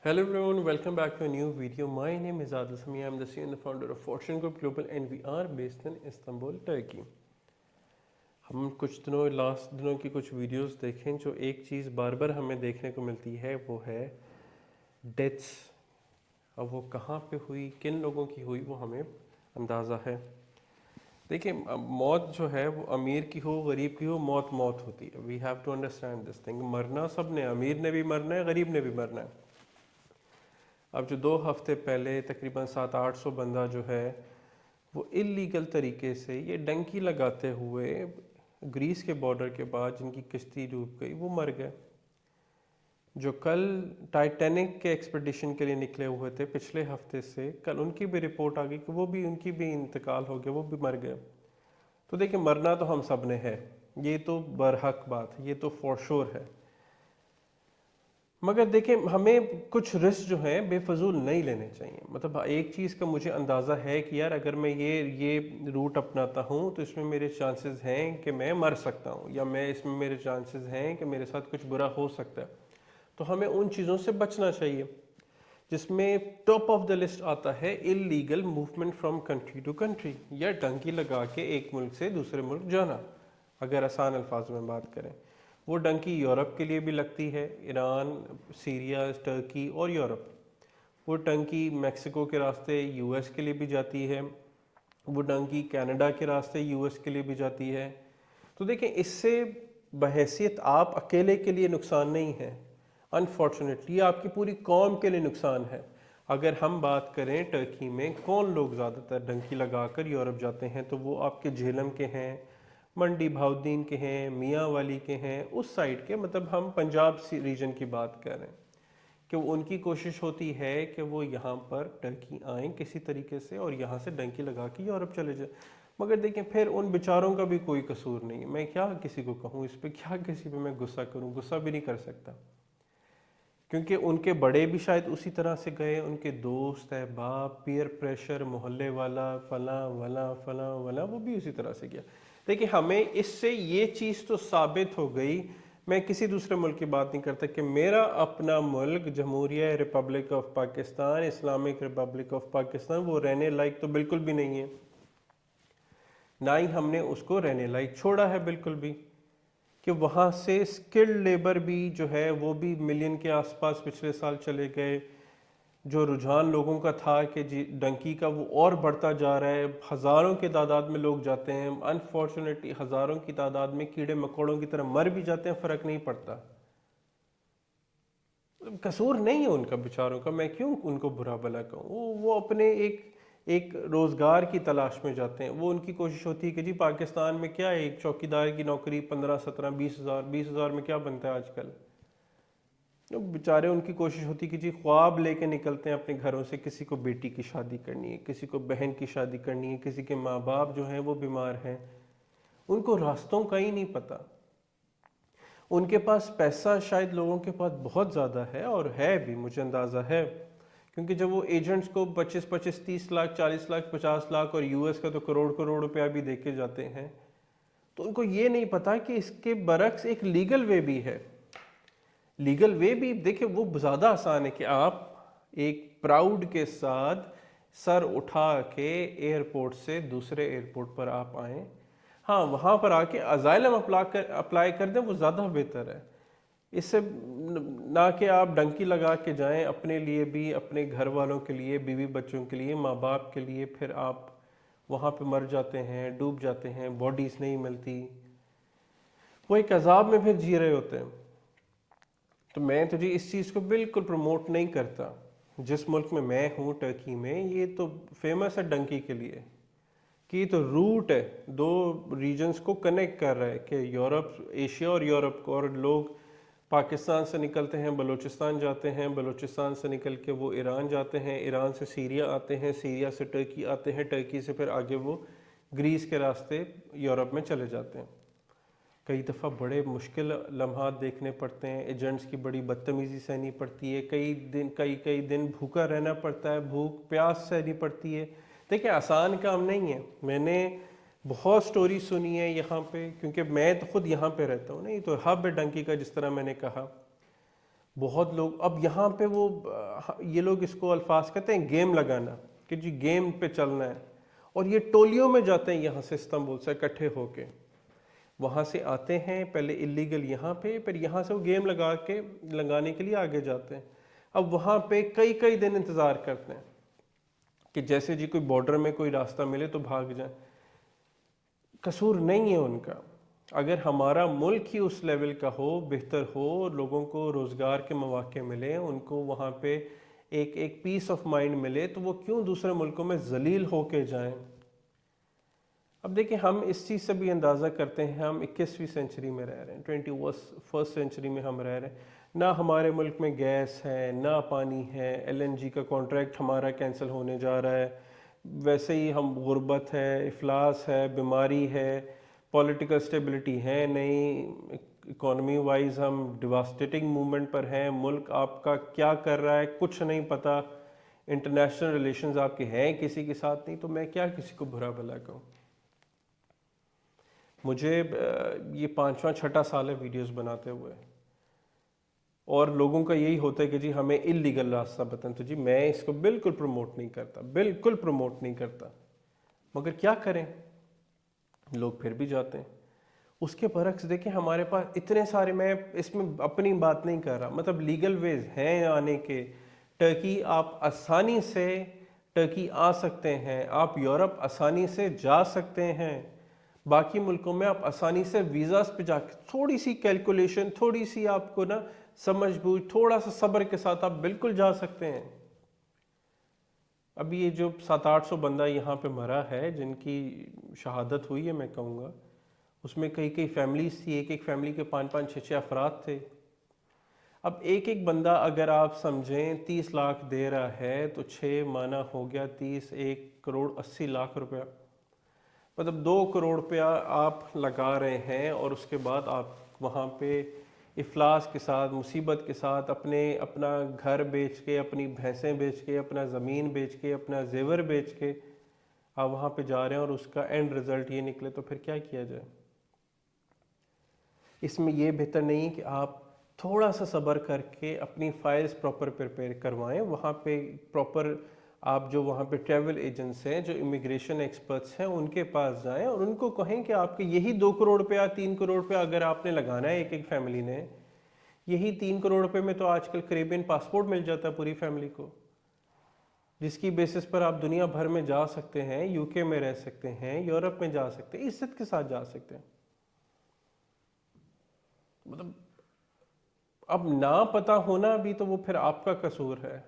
Hello everyone, welcome back to a new video. My name is Adil Sami. I am the CEO and the founder of Fortune Group Global and we are based in Istanbul, Turkey. हम कुछ last दिनों की कुछ videos देखें जो एक चीज़ बार बार हमें देखने को मिलती है वो है डेथ्स। अब वो कहाँ पे हुई, किन लोगों की हुई, वो हमें अंदाज़ा है। देखिए, मौत जो है वो अमीर की हो गरीब की हो, मौत मौत होती है। We have to understand this thing. मरना सब ने, अमीर ने भी मरना है, गरीब ने भी मरना है। अब जो 2 हफ्ते पहले तकरीबन 700-800 बंदा जो है वो इलीगल तरीके से ये डंकी लगाते हुए ग्रीस के बॉर्डर के बाद जिनकी किश्ती डूब गई वो मर गए। जो कल टाइटैनिक के एक्सपेडिशन के लिए निकले हुए थे पिछले हफ्ते से, कल उनकी भी रिपोर्ट आ गई कि उनकी भी इंतकाल हो गया, वो भी मर गए। तो देखिए, मरना तो हम सब ने है, ये तो बरहक बात है, ये तो फॉर श्योर है। मगर देखिए, हमें कुछ रिस्क जो हैं बेफजूल नहीं लेने चाहिए। मतलब एक चीज़ का मुझे अंदाज़ा है कि यार अगर मैं ये रूट अपनाता हूँ तो इसमें मेरे चांसेस हैं कि मैं मर सकता हूँ, या मैं इसमें मेरे चांसेस हैं कि मेरे साथ कुछ बुरा हो सकता है। तो हमें उन चीज़ों से बचना चाहिए, जिसमें टॉप ऑफ द लिस्ट आता है illegal movement from country to country, या डंकी लगा के एक मुल्क से दूसरे मुल्क जाना। अगर आसान अल्फाज में बात करें, वो डंकी यूरोप के लिए भी लगती है, ईरान, सीरिया, टर्की और यूरोप। वो डंकी मैक्सिको के रास्ते यूएस के लिए भी जाती है, वो डंकी कनाडा के रास्ते यूएस के लिए भी जाती है। तो देखें, इससे बहैसियत आप अकेले के लिए नुकसान नहीं है, अनफॉर्चुनेटली आपकी पूरी कौम के लिए नुकसान है। अगर हम बात करें टर्की में कौन लोग ज़्यादातर डंकी लगाकर यूरोप जाते हैं, तो वो आपके झेलम के हैं, मंडी भाउद्दीन के हैं, मियाँ वाली के हैं, उस साइड के। मतलब हम पंजाब रीजन की बात कर रहे हैं कि उनकी कोशिश होती है कि वो यहाँ पर टर्की आएँ किसी तरीके से और यहाँ से डंकी लगा के यूरोप चले जाए। मगर देखें, फिर उन बेचारों का भी कोई कसूर नहीं है। मैं क्या किसी को कहूँ इस पर, क्या किसी पे मैं गुस्सा करूँ, गुस्सा भी नहीं कर सकता, क्योंकि उनके बड़े भी शायद उसी तरह से गए, उनके दोस्त अहबाब, पीयर प्रेशर, मोहल्ले वाला, फला वला फला वला, वो भी उसी तरह से गया। देखिए, हमें इससे ये चीज़ तो साबित हो गई, मैं किसी दूसरे मुल्क की बात नहीं करता, कि मेरा अपना मुल्क जमहूरिया republic of Pakistan, Islamic republic of Pakistan, वो रहने लायक तो बिल्कुल भी नहीं है। ना ही हमने उसको रहने लायक छोड़ा है बिल्कुल भी, कि वहाँ से स्किल्ड लेबर भी जो है वो भी मिलियन के आसपास पिछले साल चले गए। जो रुझान लोगों का था कि जी डंकी का, वो और बढ़ता जा रहा है। हज़ारों की तादाद में लोग जाते हैं, अनफॉर्चुनेटली हज़ारों की तादाद में कीड़े मकोड़ों की तरह मर भी जाते हैं, फ़र्क नहीं पड़ता। कसूर नहीं है उनका बेचारों का, मैं क्यों उनको बुरा भला कहूँ। वो अपने एक एक रोज़गार की तलाश में जाते हैं। वो उनकी कोशिश होती है कि जी पाकिस्तान में क्या है, एक चौकीदार की नौकरी 15-17-20 हज़ार में क्या बनता है आजकल। तो बेचारे, उनकी कोशिश होती है कि जी ख्वाब लेके निकलते हैं अपने घरों से, किसी को बेटी की शादी करनी है, किसी को बहन की शादी करनी है, किसी के माँ बाप जो हैं वो बीमार हैं, उनको रास्तों का ही नहीं पता। उनके पास पैसा शायद लोगों के पास बहुत ज़्यादा है, और है भी, मुझे अंदाज़ा है, क्योंकि जब वो एजेंट्स को 25-25, 30 लाख, 40 लाख, 50 लाख, और यूएस का तो करोड़ करोड़ रुपया भी दे के जाते हैं, तो उनको ये नहीं पता कि इसके बरक्स एक लीगल वे भी है। लीगल वे भी देखिए, वो ज़्यादा आसान है कि आप एक प्राउड के साथ सर उठा के एयरपोर्ट से दूसरे एयरपोर्ट पर आप आएँ। हाँ, वहाँ पर आके अजाइलम अप्लाई कर दें, वो ज़्यादा बेहतर है। इससे ना कि आप डंकी लगा के जाएं, अपने लिए भी, अपने घर वालों के लिए, बीवी बच्चों के लिए, माँ बाप के लिए, फिर आप वहाँ पे मर जाते हैं, डूब जाते हैं, बॉडीज़ नहीं मिलती, वो एक अजाब में फिर जी रहे होते हैं। तो मैं तो जी इस चीज़ को बिल्कुल प्रमोट नहीं करता। जिस मुल्क में मैं हूँ, टर्की में, ये तो फेमस है डंकी के लिए, कि ये तो रूट है, दो रीजन्स को कनेक्ट कर रहा है, कि यूरोप, एशिया और यूरोप को। और लोग पाकिस्तान से निकलते हैं, बलूचिस्तान जाते हैं, बलूचिस्तान से निकल के वो ईरान जाते हैं, ईरान से सीरिया आते हैं, सीरिया से टर्की आते हैं, टर्की से फिर आगे वो ग्रीस के रास्ते यूरोप में चले जाते हैं। कई दफ़ा बड़े मुश्किल लम्हात देखने पड़ते हैं, एजेंट्स की बड़ी बदतमीज़ी सहनी पड़ती है, कई दिन भूखा रहना पड़ता है, भूख प्यास सहनी पड़ती है। देखिए, आसान काम नहीं है। मैंने बहुत स्टोरी सुनी है यहाँ पे, क्योंकि मैं तो खुद यहाँ पे रहता हूँ ना, ये तो हब है डंकी का, जिस तरह मैंने कहा। बहुत लोग अब यहाँ पे वो ये लोग इसको अल्फाज कहते हैं गेम लगाना, कि जी गेम पे चलना है, और ये टोलियों में जाते हैं यहाँ से इस्तांबुल से इकट्ठे होके, वहाँ से आते हैं पहले इलीगल यहाँ पे, फिर यहाँ से वो गेम लगाने के लिए आगे जाते हैं। अब वहाँ पे कई कई दिन इंतज़ार करते हैं कि जैसे जी कोई बॉर्डर में कोई रास्ता मिले तो भाग जाए। कसूर नहीं है उनका। अगर हमारा मुल्क ही उस लेवल का हो, बेहतर हो, लोगों को रोज़गार के मौके मिले, उनको वहाँ पे एक एक पीस ऑफ माइंड मिले, तो वो क्यों दूसरे मुल्कों में जलील होके जाएं। अब देखिए, हम इस चीज़ से भी अंदाज़ा करते हैं, हम 21वीं सेंचुरी में रह रहे हैं, 21st सेंचुरी में हम रह रहे हैं। ना हमारे मुल्क में गैस है, ना पानी है, एलएनजी का कॉन्ट्रैक्ट हमारा कैंसिल होने जा रहा है, वैसे ही हम गुर्बत है, इफलास है, बीमारी है, पॉलिटिकल स्टेबिलिटी है नहीं, इकॉनमी वाइज हम डिवास्टेटिंग मूवमेंट पर हैं, मुल्क आपका क्या कर रहा है कुछ नहीं पता, इंटरनेशनल रिलेशंस आपके हैं किसी के साथ नहीं, तो मैं क्या किसी को बुरा भला कहूँ। मुझे ये 5वां 6ठा साल है वीडियोस बनाते हुए, और लोगों का यही होता है कि जी हमें इलीगल रास्ता बताएं, तो जी मैं इसको बिल्कुल प्रमोट नहीं करता, बिल्कुल प्रमोट नहीं करता, मगर क्या करें, लोग फिर भी जाते हैं। उसके बरक्स देखें, हमारे पास इतने सारे, मैं इसमें अपनी बात नहीं कर रहा, मतलब लीगल वेज हैं आने के। टर्की आप आसानी से टर्की आ सकते हैं, आप यूरोप आसानी से जा सकते हैं, बाकी मुल्कों में आप आसानी से वीज़ास पे जाके, थोड़ी सी कैलकुलेशन, थोड़ी सी आपको ना समझ बूझ, थोड़ा सा सब्र के साथ आप बिल्कुल जा सकते हैं। अभी ये जो 700-800 बंदा यहाँ पे मरा है, जिनकी शहादत हुई है, मैं कहूँगा उसमें कई कई फैमिलीज थी, एक एक फैमिली के 5-5 6-6 अफराद थे। अब एक एक बंदा अगर आप समझें 30 लाख दे रहा है, तो 6 माना हो गया 30, 1 करोड़ 80 लाख रुपया, मतलब 2 करोड़ रुपया आप लगा रहे हैं, और उसके बाद आप वहाँ पे इफलास के साथ, मुसीबत के साथ, अपना घर बेच के, अपनी भैंसें बेच के, अपना ज़मीन बेच के, अपना जेवर बेच के आप वहाँ पे जा रहे हैं, और उसका एंड रिज़ल्ट ये निकले, तो फिर क्या किया जाए। इसमें ये बेहतर नहीं कि आप थोड़ा सा सब्र करके अपनी फाइल्स प्रॉपर प्रिपेयर करवाएं, वहाँ पे प्रॉपर आप जो वहाँ पे ट्रैवल एजेंट्स हैं, जो इमिग्रेशन एक्सपर्ट्स हैं, उनके पास जाएं और उनको कहें कि आपके यही 2 करोड़ रुपया 3 करोड़ रुपया अगर आपने लगाना है एक एक फैमिली ने, यही 3 करोड़ रुपये में तो आजकल करेबियन पासपोर्ट मिल जाता है पूरी फैमिली को, जिसकी बेसिस पर आप दुनिया भर में जा सकते हैं, यूके में रह सकते हैं, यूरोप में जा सकते हैं, इज्जत के साथ जा सकते हैं। मतलब अब ना पता होना भी तो वो फिर आपका कसूर है।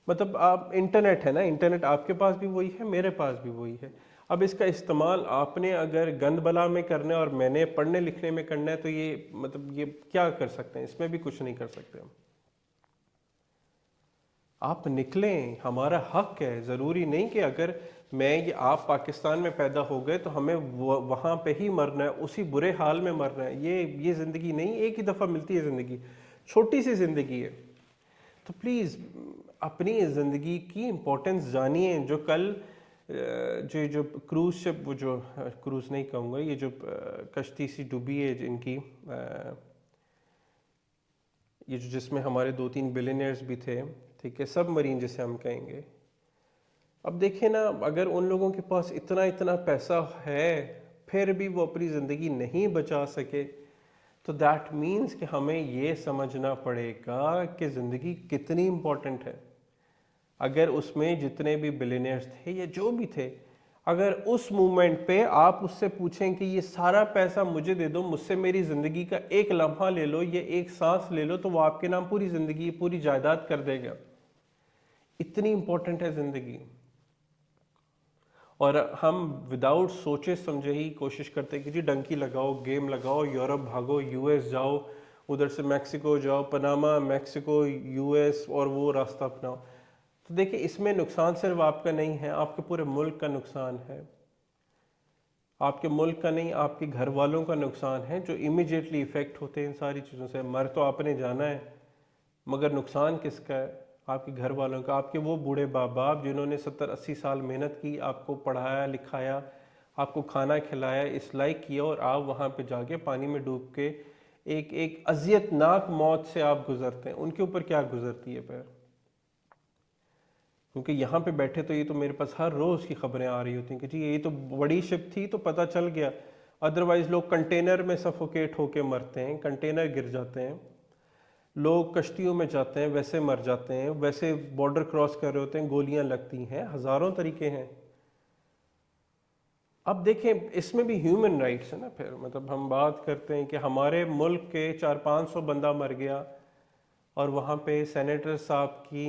मतलब आप, इंटरनेट है ना, इंटरनेट आपके पास भी वही है, मेरे पास भी वही है। अब इसका इस्तेमाल आपने अगर गंद बला में करना है और मैंने पढ़ने लिखने में करना है, तो ये मतलब ये क्या कर सकते हैं, इसमें भी कुछ नहीं कर सकते हम। आप निकलें, हमारा हक है। ज़रूरी नहीं कि अगर मैं ये आप पाकिस्तान में पैदा हो गए तो हमें वहाँ पे ही मरना है, उसी बुरे हाल में मरना है। ये ज़िंदगी नहीं, एक ही दफ़ा मिलती है ज़िंदगी, छोटी सी ज़िंदगी है। तो प्लीज़ अपनी ज़िंदगी की इम्पोर्टेंस जानिए। जो कल जो क्रूज़ शिप, वो जो क्रूज़ नहीं कहूँगा, ये जो कश्ती सी डूबी है जिनकी, ये जो जिसमें हमारे 2-3 बिलियनर्स भी थे, ठीक है, सब मरीन जिसे हम कहेंगे। अब देखिए ना, अगर उन लोगों के पास इतना इतना पैसा है, फिर भी वो अपनी ज़िंदगी नहीं बचा सके, तो दैट मीन्स कि हमें ये समझना पड़ेगा कि ज़िंदगी कितनी इम्पोर्टेंट है। अगर उसमें जितने भी बिलियनर्स थे या जो भी थे, अगर उस मोमेंट पे आप उससे पूछें कि ये सारा पैसा मुझे दे दो, मुझसे मेरी ज़िंदगी का एक लम्हा ले लो, ये एक सांस ले लो, तो वो आपके नाम पूरी ज़िंदगी, पूरी जायदाद कर देगा। इतनी इंपॉर्टेंट है ज़िंदगी। और हम विदाउट सोचे समझे ही कोशिश करते हैं कि जी डंकी लगाओ, गेम लगाओ, यूरोप भागो, यूएस जाओ, उधर से मैक्सिको जाओ, पनामा, मैक्सिको, यूएस, और वो रास्ता अपनाओ। तो देखिए, इसमें नुकसान सिर्फ आपका नहीं है, आपके पूरे मुल्क का नुकसान है। आपके मुल्क का नहीं, आपके घर वालों का नुकसान है, जो इमिजिएटली इफ़ेक्ट होते हैं इन सारी चीज़ों से। मर तो आपने जाना है, मगर नुकसान किसका है? आपके घर वालों का। आपके वो बूढ़े बाप बाप जिन्होंने 70-80 साल मेहनत की, आपको पढ़ाया लिखाया, आपको खाना खिलाया, इस लायक किया, और आप वहाँ पे जाके पानी में डूब के एक एक अजियतनाक मौत से आप गुजरते हैं, उनके ऊपर क्या गुजरती है फिर? क्योंकि यहाँ पे बैठे तो ये तो मेरे पास हर रोज़ की खबरें आ रही होती हैं कि जी ये तो बड़ी शिप थी तो पता चल गया, अदरवाइज लोग कंटेनर में सफोकेट होके मरते हैं, कंटेनर गिर जाते हैं, लोग कश्तियों में जाते हैं वैसे मर जाते हैं, वैसे बॉर्डर क्रॉस कर रहे होते हैं गोलियां लगती हैं, हज़ारों तरीके हैं। अब देखें इसमें भी ह्यूमन राइट्स है ना, फिर मतलब हम बात करते हैं कि हमारे मुल्क के 400-500 बंदा मर गया और वहाँ पे सेनेटर साहब की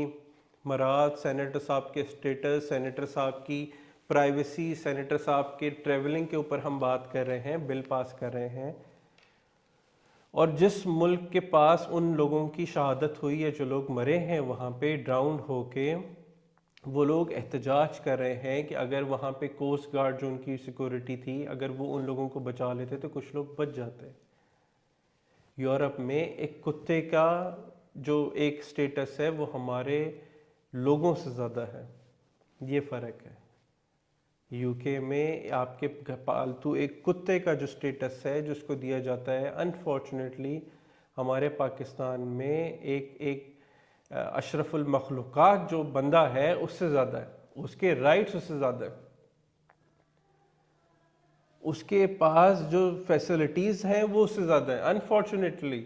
मराद, सेनेटर साहब के स्टेटस, सेनेटर साहब की प्राइवेसी, सेनेटर साहब के ट्रैवलिंग के ऊपर हम बात कर रहे हैं, बिल पास कर रहे हैं। और जिस मुल्क के पास उन लोगों की शहादत हुई है, जो लोग मरे हैं वहाँ पे ड्राउंड होके, वो लोग एहतजाज कर रहे हैं कि अगर वहाँ पे कोस्ट गार्ड जो उनकी सिक्योरिटी थी, अगर वो उन लोगों को बचा लेते तो कुछ लोग बच जाते। यूरोप में एक कुत्ते का जो एक स्टेटस है वो हमारे लोगों से ज़्यादा है, ये फ़र्क है। यूके में आपके पालतू एक कुत्ते का जो स्टेटस है जिसको दिया जाता है, अनफॉर्चुनेटली हमारे पाकिस्तान में एक एक अशरफुल मखलूक़ात जो बंदा है उससे ज़्यादा है, उसके राइट्स उससे ज़्यादा है, उसके पास जो फैसिलिटीज़ हैं वो उससे ज़्यादा है। अनफॉर्चुनेटली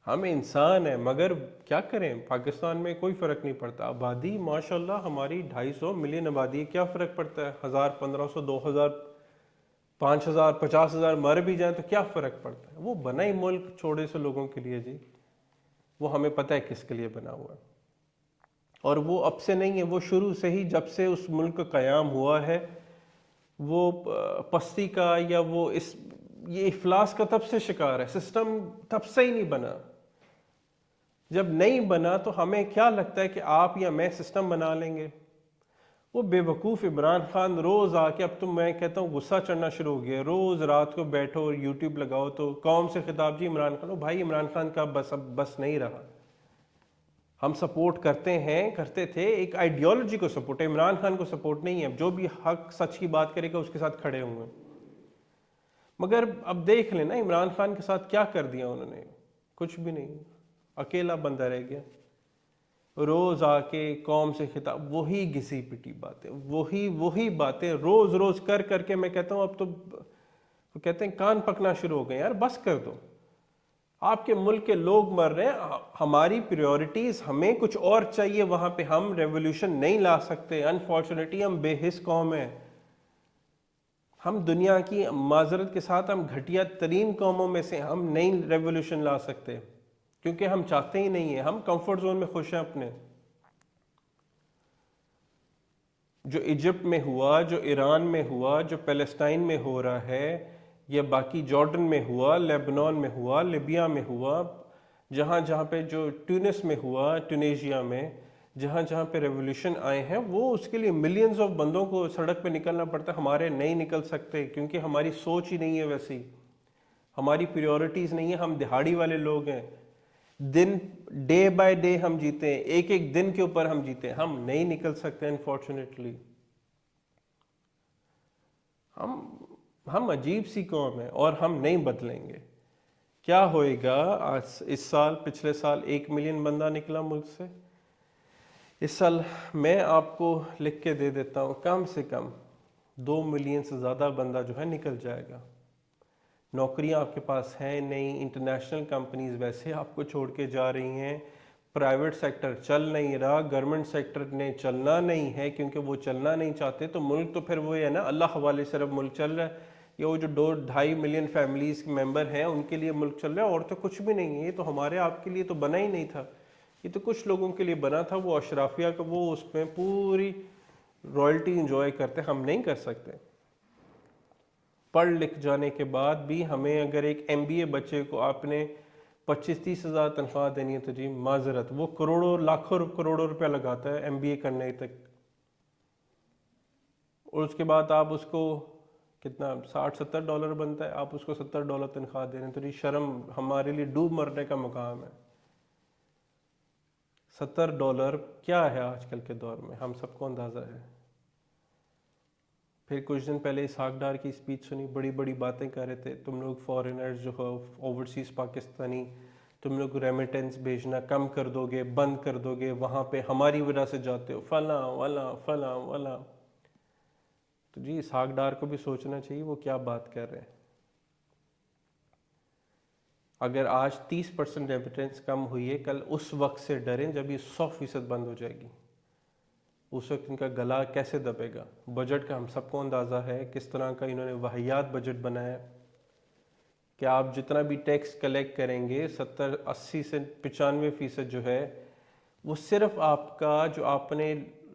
हम इंसान हैं, मगर क्या करें, पाकिस्तान में कोई फ़र्क नहीं पड़ता। आबादी माशाल्लाह हमारी 250 मिलियन आबादी है, क्या फ़र्क पड़ता है, 1000, 1500, 2000, 5000, 50,000 मर भी जाए तो क्या फ़र्क पड़ता है। वो बना ही मुल्क छोटे से लोगों के लिए जी, वो हमें पता है किसके लिए बना हुआ है। और वो अब से नहीं है, वो शुरू से ही जब से उस मुल्क का क़याम हुआ है, वो पस्ती का या वो ये इफलास का तब से शिकार है। सिस्टम तब से ही नहीं बना। जब नहीं बना तो हमें क्या लगता है कि आप या मैं सिस्टम बना लेंगे। वो बेवकूफ़ इमरान खान रोज़ आके, अब तो मैं कहता हूँ गुस्सा चढ़ना शुरू हो गया, रोज़ रात को बैठो और यूट्यूब लगाओ तो कौम से खिताब, जी इमरान खान, भाई इमरान खान का बस अब बस नहीं रहा। हम सपोर्ट करते हैं, करते थे, एक आइडियोलॉजी को सपोर्ट है, इमरान खान को सपोर्ट नहीं है। जो भी हक सच की बात करेगा उसके साथ खड़े हुए हैं। मगर अब देख लेना इमरान खान के साथ क्या कर दिया उन्होंने, कुछ भी नहीं, अकेला बंदा रह गया। रोज आके कौम से खिताब, वही घिसी पिटी बातें, वही बातें रोज रोज कर करके मैं कहता हूँ अब तो कहते हैं कान पकना शुरू हो गए, यार बस कर दो। आपके मुल्क के लोग मर रहे हैं, हमारी प्रायोरिटीज, हमें कुछ और चाहिए, वहां पे हम रेवोल्यूशन नहीं ला सकते। अनफॉर्चुनेटली हम बेहिस कौम है, हम दुनिया की, माजरत के साथ, हम घटिया तरीन कौमों में से, हम नई रेवोल्यूशन ला सकते क्योंकि हम चाहते ही नहीं है, हम कंफर्ट जोन में खुश हैं अपने। जो इजिप्ट में हुआ, जो ईरान में हुआ, जो पैलेस्टाइन में हो रहा है, या बाकी जॉर्डन में हुआ, लेबनान में हुआ, लिबिया में हुआ, जहाँ जहाँ पे, जो ट्यूनिस में हुआ, ट्यूनेशिया में, जहाँ जहाँ पे रेवोल्यूशन आए हैं, वो उसके लिए मिलियंस ऑफ बंदों को सड़क पे निकलना पड़ता है। हमारे नहीं निकल सकते क्योंकि हमारी सोच ही नहीं है वैसी, हमारी प्रायोरिटीज़ नहीं है, हम दिहाड़ी वाले लोग हैं। दिन डे बाय डे हम जीते हैं, एक एक दिन के ऊपर हम जीते हैं, हम नहीं निकल सकते अनफॉर्चुनेटली। हम अजीब सी कौम है और हम नहीं बदलेंगे। क्या होएगा, आज इस साल, पिछले साल 1 मिलियन बंदा निकला मुल्क से, इस साल मैं आपको लिख के दे देता हूँ कम से कम 2 मिलियन से ज़्यादा बंदा जो है निकल जाएगा। नौकरियां आपके पास हैं नहीं, इंटरनेशनल कंपनीज वैसे आपको छोड़ के जा रही हैं, प्राइवेट सेक्टर चल नहीं रहा, गवर्नमेंट सेक्टर ने चलना नहीं है क्योंकि वो चलना नहीं चाहते। तो मुल्क तो फिर वो है ना, अल्लाह हवाले से अब मुल्क चल रहा है, ये वो जो 2-2.5 मिलियन फैमिलीज के मेंबर हैं उनके लिए मुल्क चल रहा है, और तो कुछ भी नहीं है। ये तो हमारे आपके लिए तो बना ही नहीं था, ये तो कुछ लोगों के लिए बना था, वो अशराफिया का, वो उसमें पूरी रॉयल्टी इंजॉय करते, हम नहीं कर सकते। पढ़ लिख जाने के बाद भी हमें, अगर एक एमबीए बच्चे को आपने 25-30 हज़ार तनख्वाह देनी है तो जी माजरत, वो करोड़ों लाखों करोड़ों रुपया लगाता है एमबीए करने तक, और उसके बाद आप उसको कितना, $60-70 बनता है, आप उसको $70 तनख्वाह दे रहे हैं, तो जी शर्म, हमारे लिए डूब मरने का मुकाम है। $70 क्या है आजकल के दौर में, हम सबको अंदाज़ा है। फिर कुछ दिन पहले इसहाक डार की स्पीच सुनी, बड़ी बड़ी बातें कर रहे थे, तुम लोग फॉरेनर्स जो हो, ओवरसीज़ पाकिस्तानी, तुम लोग रेमिटेंस भेजना कम कर दोगे, बंद कर दोगे, वहाँ पे हमारी वजह से जाते हो, फला वाला फला वाला। तो जी इसहाक डार को भी सोचना चाहिए वो क्या बात कर रहे हैं। अगर आज 30% रेमिटेंस कम हुई है, कल उस वक्त से डरें जब ये 100% बंद हो जाएगी। उस वक्त इनका गला कैसे दबेगा। बजट का हम सबको अंदाज़ा है किस तरह का इन्होंने वाहियात बजट बनाया है कि आप जितना भी टैक्स कलेक्ट करेंगे 70-80 से 95% जो है वो सिर्फ आपका जो आपने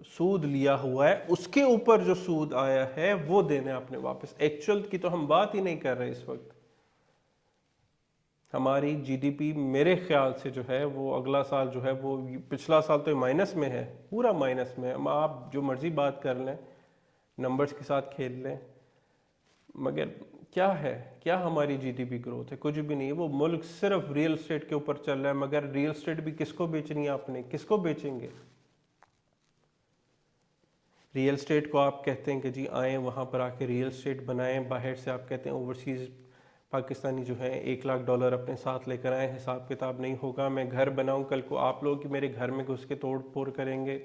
सूद लिया हुआ है उसके ऊपर जो सूद आया है वो देने आपने वापस। एक्चुअल की तो हम बात ही नहीं कर रहे इस वक्त। हमारी जीडीपी मेरे ख्याल से जो है वो अगला साल जो है वो, पिछला साल तो माइनस में है, पूरा माइनस में है। आप जो मर्जी बात कर लें, नंबर्स के साथ खेल लें, मगर क्या है, क्या हमारी जीडीपी ग्रोथ है? कुछ भी नहीं है। वो मुल्क सिर्फ रियल एस्टेट के ऊपर चल रहा है, मगर रियल एस्टेट भी किसको बेचनी है आपने, किसको बेचेंगे? रियल एस्टेट को आप कहते हैं कि जी आएँ वहाँ पर आके रियल एस्टेट बनाएं, बाहर से आप कहते हैं ओवरसीज़ पाकिस्तानी जो है $1 लाख अपने साथ लेकर आए, हिसाब किताब नहीं होगा। मैं घर बनाऊं, कल को आप लोग मेरे घर में घुस के तोड़ फोड़ करेंगे,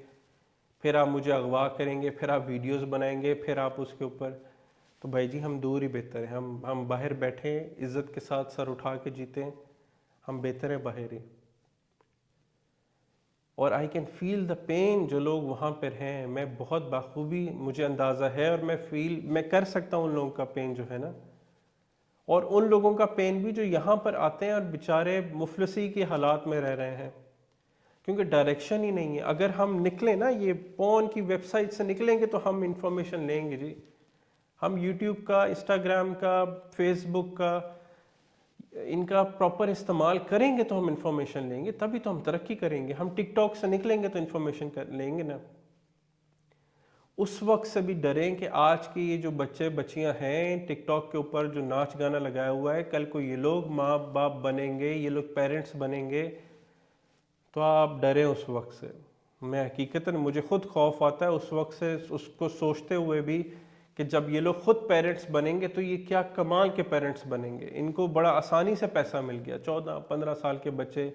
फिर आप मुझे अगवा करेंगे, फिर आप वीडियोस बनाएंगे, फिर आप उसके ऊपर। तो भाई जी हम दूर ही बेहतर है, हम बाहर बैठे इज़्ज़त के साथ सर उठा के जीते, हम बेहतर है बाहर ही। और I can feel the pain जो लोग वहाँ पर हैं, मैं बहुत बाखूबी मुझे अंदाज़ा है और मैं कर सकता हूँ उन लोगों का पेन जो है ना, और उन लोगों का पेन भी जो यहाँ पर आते हैं और बेचारे मुफलसी के हालात में रह रहे हैं, क्योंकि डायरेक्शन ही नहीं है। अगर हम निकलें ना, ये पॉन की वेबसाइट से निकलेंगे तो हम इंफॉर्मेशन लेंगे जी। हम यूट्यूब का, इंस्टाग्राम का, फेसबुक का, इनका प्रॉपर इस्तेमाल करेंगे तो हम इंफॉर्मेशन लेंगे, तभी तो हम तरक्की करेंगे। हम टिकटॉक से निकलेंगे तो इंफॉर्मेशन लेंगे ना। उस वक्त से भी डरें कि आज के ये जो बच्चे बच्चियां हैं टिकटॉक के ऊपर जो नाच गाना लगाया हुआ है, कल को ये लोग माँ बाप बनेंगे, ये लोग पेरेंट्स बनेंगे, तो आप डरें उस वक्त से। मैं हकीकतन मुझे खुद खौफ आता है उस वक्त से, उसको सोचते हुए भी कि जब ये लोग खुद पेरेंट्स बनेंगे तो ये क्या कमाल के पेरेंट्स बनेंगे। इनको बड़ा आसानी से पैसा मिल गया, 14-15 साल के बच्चे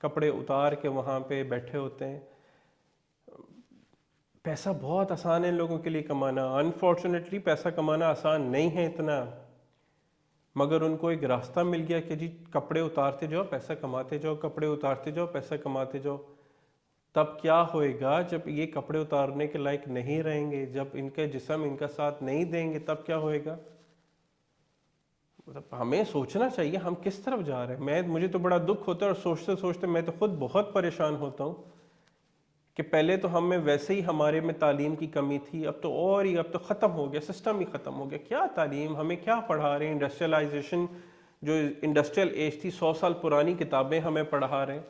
कपड़े उतार के वहाँ पे बैठे होते हैं। पैसा बहुत आसान है लोगों के लिए कमाना। अनफॉर्चुनेटली पैसा कमाना आसान नहीं है इतना, मगर उनको एक रास्ता मिल गया कि जी कपड़े उतारते जाओ पैसा कमाते जाओ, कपड़े उतारते जाओ पैसा कमाते जाओ। तब क्या होएगा जब ये कपड़े उतारने के लायक नहीं रहेंगे, जब इनके जिस्म इनका साथ नहीं देंगे, तब क्या होएगा? मतलब हमें सोचना चाहिए हम किस तरफ जा रहे हैं। मुझे तो बड़ा दुख होता है और सोचते सोचते मैं तो खुद बहुत परेशान होता हूँ कि पहले तो हम में वैसे ही हमारे में तालीम की कमी थी, अब तो और ही, अब तो ख़त्म हो गया, सिस्टम ही ख़त्म हो गया। क्या तालीम, हमें क्या पढ़ा रहे हैं? इंडस्ट्रियलाइजेशन, जो इंडस्ट्रियल एज थी 100 साल पुरानी किताबें हमें पढ़ा रहे हैं।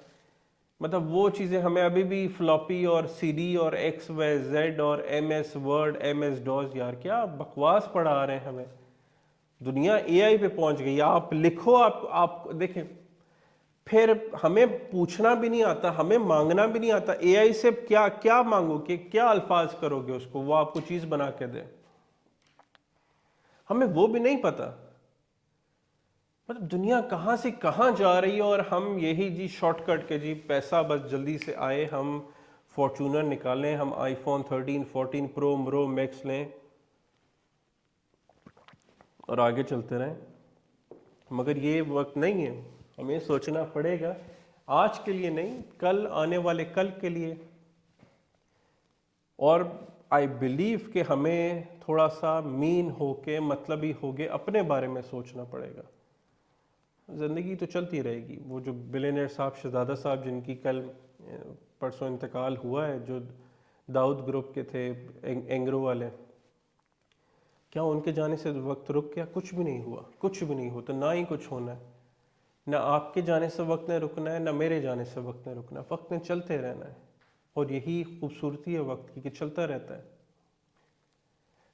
मतलब वो चीज़ें हमें अभी भी फ्लॉपी और सीडी और XYZ और MS वर्ड, MS डॉस, यार क्या बकवास पढ़ा रहे हैं हमें। दुनिया AI पे पहुंच गई, आप लिखो, आप देखें, फिर हमें पूछना भी नहीं आता, हमें मांगना भी नहीं आता। AI से क्या क्या मांगोगे, क्या अल्फाज करोगे उसको, वो आपको चीज बना के दे, हमें वो भी नहीं पता। मतलब दुनिया कहाँ से कहाँ जा रही है और हम यही जी शॉर्टकट के जी पैसा बस जल्दी से आए, हम फॉर्चूनर निकालें, हम iPhone 13, 14 प्रो मैक्स लें और आगे चलते रहें। मगर ये वक्त नहीं है, हमें सोचना पड़ेगा आज के लिए नहीं, कल आने वाले कल के लिए। और आई बिलीव कि हमें थोड़ा सा मीन होके, मतलबी होके अपने बारे में सोचना पड़ेगा। ज़िंदगी तो चलती रहेगी। वो जो बिलियनर साहब, शहजादा साहब, जिनकी कल परसों इंतकाल हुआ है, जो दाऊद ग्रुप के थे, एंग्रो वाले, क्या उनके जाने से वक्त रुक गया? कुछ भी नहीं हुआ, कुछ भी नहीं होता, ना ही कुछ होना है। ना आपके जाने से वक्त ने रुकना है, ना मेरे जाने से वक्त ने रुकना है। वक्त ने चलते रहना है और यही खूबसूरती है वक्त की कि चलता रहता है।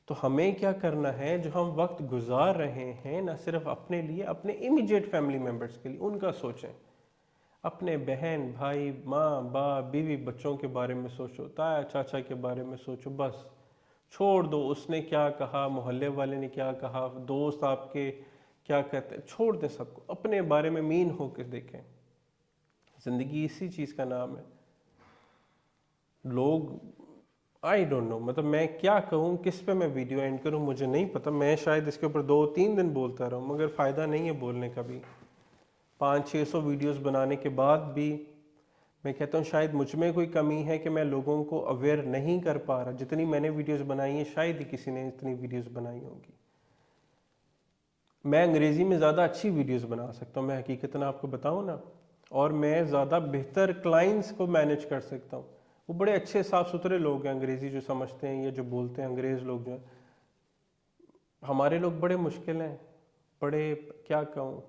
तो हमें क्या करना है, जो हम वक्त गुजार रहे हैं, ना सिर्फ अपने लिए, अपने इमीडिएट फैमिली मेम्बर्स के लिए उनका सोचें। अपने बहन भाई, माँ बाप, बीवी बच्चों के बारे में सोचो, ताया चाचा के बारे में सोचो। बस छोड़ दो, उसने क्या कहा, मोहल्ले वाले ने क्या कहा, दोस्त आपके क्या कहते हैं, छोड़ दें सबको, अपने बारे में मीन होकर देखें। ज़िंदगी इसी चीज़ का नाम है। लोग आई डोंट नो, मतलब मैं क्या कहूँ, किस पे मैं वीडियो एंड करूँ, मुझे नहीं पता। मैं शायद इसके ऊपर 2-3 दिन बोलता रहूँ, मगर फ़ायदा नहीं है बोलने का भी। 500-600 वीडियोस बनाने के बाद भी मैं कहता हूँ शायद मुझ में कोई कमी है कि मैं लोगों को अवेयर नहीं कर पा रहा। जितनी मैंने वीडियोस बनाई हैं शायद ही किसी ने इतनी वीडियोस बनाई होंगी। मैं अंग्रेज़ी में ज़्यादा अच्छी वीडियोस बना सकता हूँ, मैं हकीकतन आपको बताऊँ ना, और मैं ज़्यादा बेहतर क्लाइंट्स को मैनेज कर सकता हूँ। वो बड़े अच्छे साफ़ सुथरे लोग हैं अंग्रेज़ी जो समझते हैं या जो बोलते हैं, अंग्रेज़ लोग जो हैं। हमारे लोग बड़े मुश्किल हैं, बड़े क्या कहूँ,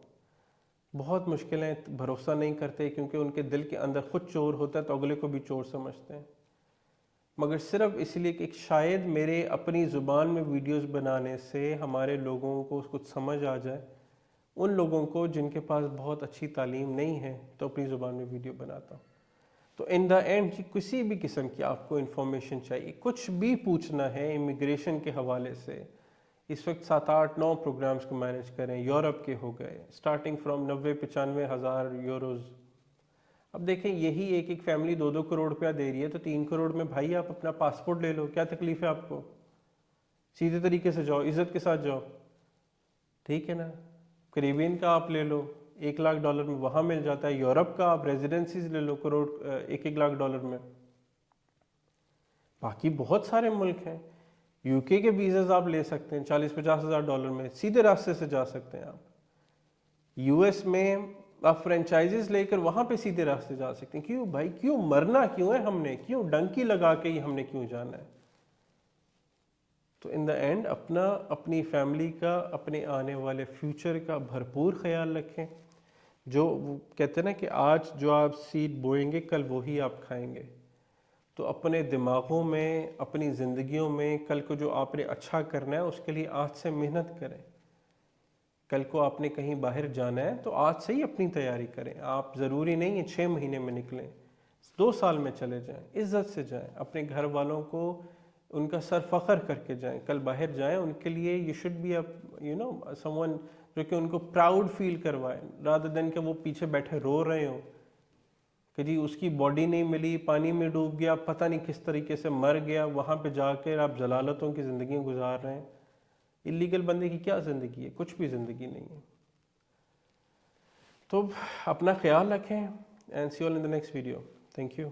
बहुत मुश्किल हैं, भरोसा नहीं करते क्योंकि उनके दिल के अंदर खुद चोर होता है तो अगले को भी चोर समझते हैं। मगर सिर्फ इसलिए कि शायद मेरे अपनी ज़ुबान में वीडियोस बनाने से हमारे लोगों को कुछ समझ आ जाए, उन लोगों को जिनके पास बहुत अच्छी तालीम नहीं है, तो अपनी ज़ुबान में वीडियो बनाता हूँ। तो इन द एंड किसी भी किस्म की आपको इन्फॉर्मेशन चाहिए, कुछ भी पूछना है इमिग्रेशन के हवाले से, इस वक्त 7-8-9 प्रोग्राम्स को मैनेज करें, यूरोप के हो गए, स्टार्टिंग फ्रॉम 90-95 हज़ार यूरोज़। अब देखें यही एक एक फैमिली 2-2 करोड़ रुपया दे रही है, तो 3 करोड़ में भाई आप अपना पासपोर्ट ले लो, क्या तकलीफ है आपको? सीधे तरीके से जाओ, इज्जत के साथ जाओ, ठीक है ना। करीबियन का आप ले लो, $1 लाख में वहाँ मिल जाता है। यूरोप का आप रेजिडेंसीज ले लो, करोड़ 1-1 लाख डॉलर में। बाकी बहुत सारे मुल्क हैं, यूके के वीज़ाज आप ले सकते हैं $40-50 हज़ार में, सीधे रास्ते से जा सकते हैं आप। यूएस में आप फ्रेंचाइजेस लेकर वहाँ पे सीधे रास्ते जा सकते हैं। क्यों भाई, क्यों मरना क्यों है हमने, क्यों डंकी लगा के ही हमने क्यों जाना है? तो इन द एंड अपना, अपनी फैमिली का, अपने आने वाले फ्यूचर का भरपूर ख्याल रखें। जो वो कहते हैं ना कि आज जो आप सीड बोएंगे कल वही आप खाएंगे। तो अपने दिमागों में, अपनी ज़िंदगियों में कल को जो आपने अच्छा करना है उसके लिए आज से मेहनत करें। कल को आपने कहीं बाहर जाना है तो आज से ही अपनी तैयारी करें। आप ज़रूरी नहीं है 6 महीने में निकलें, 2 साल में चले जाएं, इज्जत से जाएं, अपने घर वालों को उनका सर फख्र करके जाएं। कल बाहर जाएं, उनके लिए यू शुड बी समवन जो कि उनको प्राउड फील करवाए, रादर देन कि वो पीछे बैठे रो रहे हो कि जी उसकी बॉडी नहीं मिली, पानी में डूब गया, पता नहीं किस तरीके से मर गया, वहाँ पे जाकर आप जलालतों की ज़िंदगी गुजार रहे हैं। इलीगल बंदे की क्या ज़िंदगी है? कुछ भी ज़िंदगी नहीं है। तो अपना ख्याल रखें, and see you all in the next video. Thank you.